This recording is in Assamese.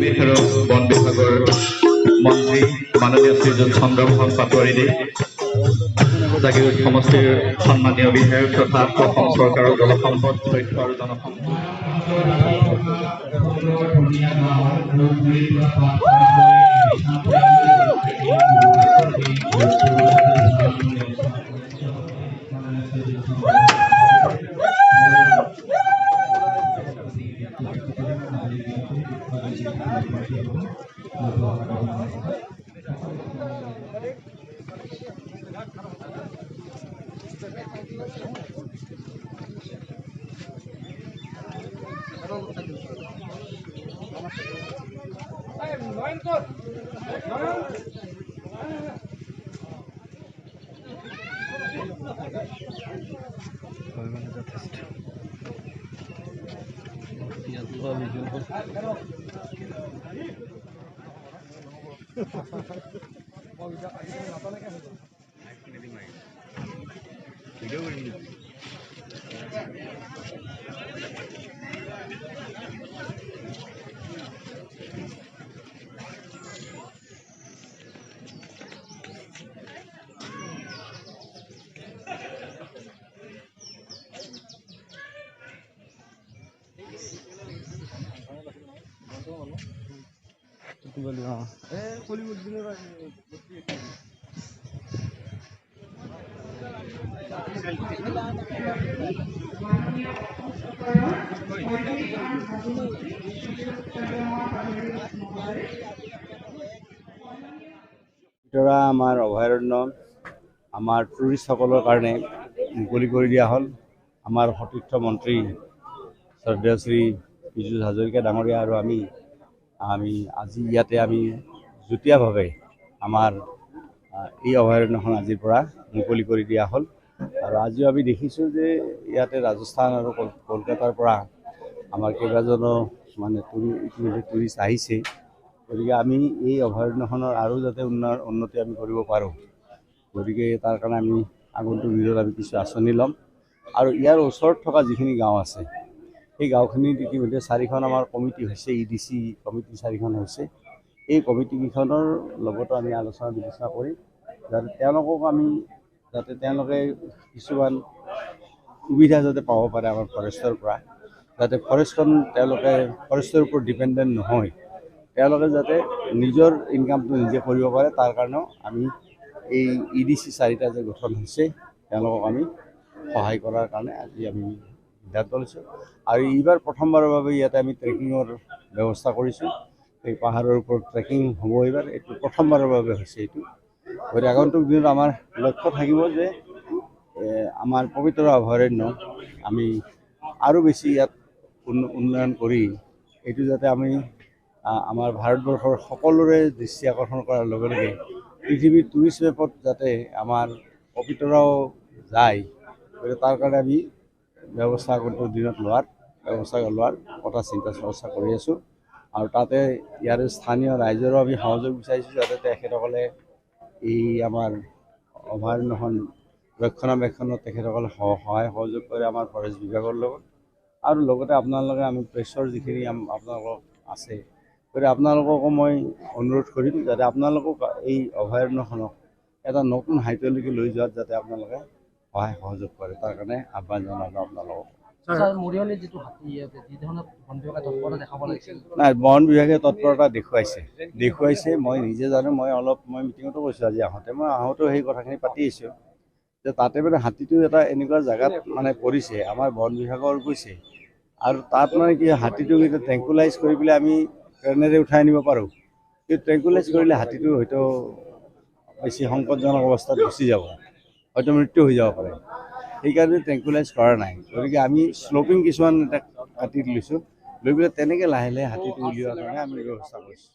পৰিৱেশ আৰু বন বিভাগৰ মন্ত্ৰী মাননীয় শ্ৰীযুত চন্দ্ৰমোহন পাটোৱাৰী জাগিৰোড সমষ্টিৰ সন্মানীয় বিধায়ক তথা অসম চৰকাৰৰ জলসম্পদ তথ্য আৰু জনসম্পদ আমাৰ অভয়াৰণ্য আমাৰ টুৰিষ্টসকলৰ কাৰণে মুকলি কৰি দিয়া হ'ল। আমাৰ সতীৰ্থ মন্ত্ৰী শ্ৰদ্ধেয় শ্ৰী পীযুষ হাজৰিকা ডাঙৰীয়া আৰু আমি আজি ইয়াতে আমি যুটীয়াভাৱে আমাৰ এই অভয়াৰণ্যখন আজিৰ পৰা মুকলি কৰি দিয়া হ'ল। আৰু আজিও আমি দেখিছোঁ যে ইয়াতে ৰাজস্থান আৰু কলকাতাৰ পৰা আমাৰ কেইবাজনো মানে টুৰিষ্ট আহিছে। গতিকে আমি এই অভয়াৰণ্যখনৰ আৰু যাতে উন্নতি আমি কৰিব পাৰোঁ, গতিকে তাৰ কাৰণে আমি আগন্তুক দিনত আমি কিছু আঁচনি ল'ম। আৰু ইয়াৰ ওচৰত থকা যিখিনি গাঁও আছে সেই গাঁওখিনিত ইতিমধ্যে 4খন আমাৰ কমিটি হৈছে, EDC কমিটি 4খন হৈছে। এই কমিটিকেইখনৰ লগতো আমি আলোচনা বিবেচনা কৰি যাতে তেওঁলোকে কিছুমান সুবিধা যাতে পাব পাৰে আমাৰ ফৰেষ্টৰ পৰা, যাতে তেওঁলোকে ফৰেষ্টৰ ওপৰত ডিপেণ্ডেণ্ট নহয়, তেওঁলোকে যাতে নিজৰ ইনকামটো নিজে কৰিব পাৰে। তাৰ কাৰণেও আমি এই EDC 4টা যে গঠন হৈছে তেওঁলোকক আমি সহায় কৰাৰ কাৰণে আজি আমি সিদ্ধান্ত লৈছোঁ। আৰু এইবাৰ প্ৰথমবাৰৰ বাবে ইয়াতে আমি ট্ৰেকিঙৰ ব্যৱস্থা কৰিছোঁ। এই পাহাৰৰ ওপৰত ট্ৰেকিং হ'ব এইবাৰ, এইটো প্ৰথমবাৰৰ বাবে হৈছে এইটো। গতিকে আগন্তুক দিনত আমাৰ লক্ষ্য থাকিব যে আমাৰ পবিত্ৰ অভয়াৰণ্য আমি আৰু বেছি ইয়াত উন্নয়ন কৰি এইটো যাতে আমি আমাৰ ভাৰতবৰ্ষৰ সকলোৰে দৃষ্টি আকৰ্ষণ কৰাৰ লগে লগে পৃথিৱীৰ টুৰিষ্ট মেপত যাতে আমাৰ পবিতৰাও যায়, গতিকে তাৰ কাৰণে আমি ব্যৱস্থা আগন্তুক দিনত লোৱাৰ কথা চিন্তা চৰ্চা কৰি আছোঁ। আৰু তাতে ইয়াৰ স্থানীয় ৰাইজৰো আমি সহযোগ বিচাৰিছোঁ যাতে তেখেতসকলে এই আমাৰ অভয়াৰণ্যখন ৰক্ষণাবেক্ষণত তেখেতসকলে সহায় সহযোগ কৰে আমাৰ ফৰেষ্ট বিভাগৰ লগত। আৰু লগতে আপোনালোকে আমি প্ৰেছৰ যিখিনি আপোনালোকক আছে, গতিকে আপোনালোককো মই অনুৰোধ কৰিম যাতে আপোনালোকক এই অভয়াৰণ্যখনক এটা নতুন হাইটলৈকে লৈ যোৱাত যাতে আপোনালোকে সহায় সহযোগ কৰে, তাৰ কাৰণে আহ্বান জনালোঁ আপোনালোকক। নাই, বন বিভাগে তৎপৰতা দেখুৱাইছে। মই নিজে জানো, মই মিটিঙতো কৈছোঁ আজি আহোঁতেও সেই কথাখিনি পাতি আহিছোঁ যে তাতে মানে হাতীটো এটা এনেকুৱা জেগাত মানে পৰিছে, আমাৰ বন বিভাগৰ গৈছে। আৰু তাত মানে কি হাতীটোক এতিয়া ট্ৰেংকুলাইজ কৰি পেলাই আমি ট্ৰেইনেৰে উঠাই আনিব পাৰোঁ, কিন্তু ট্ৰেংকুলাইজ কৰিলে হাতীটো হয়তো বেছি সংকটজনক অৱস্থাত গুচি যাব, হয়তো মৃত্যু হৈ যাব পাৰে। সেইকাৰণে ট্ৰেংকুলাইজ কৰা নাই। গতিকে আমি শ্লপিং কিছুমান এটা কাটি লৈছোঁ, লৈ পেলাই তেনেকৈ লাহে লাহে হাতীটো উলিওৱাৰ কাৰণে আমি ব্যৱস্থা কৰিছোঁ।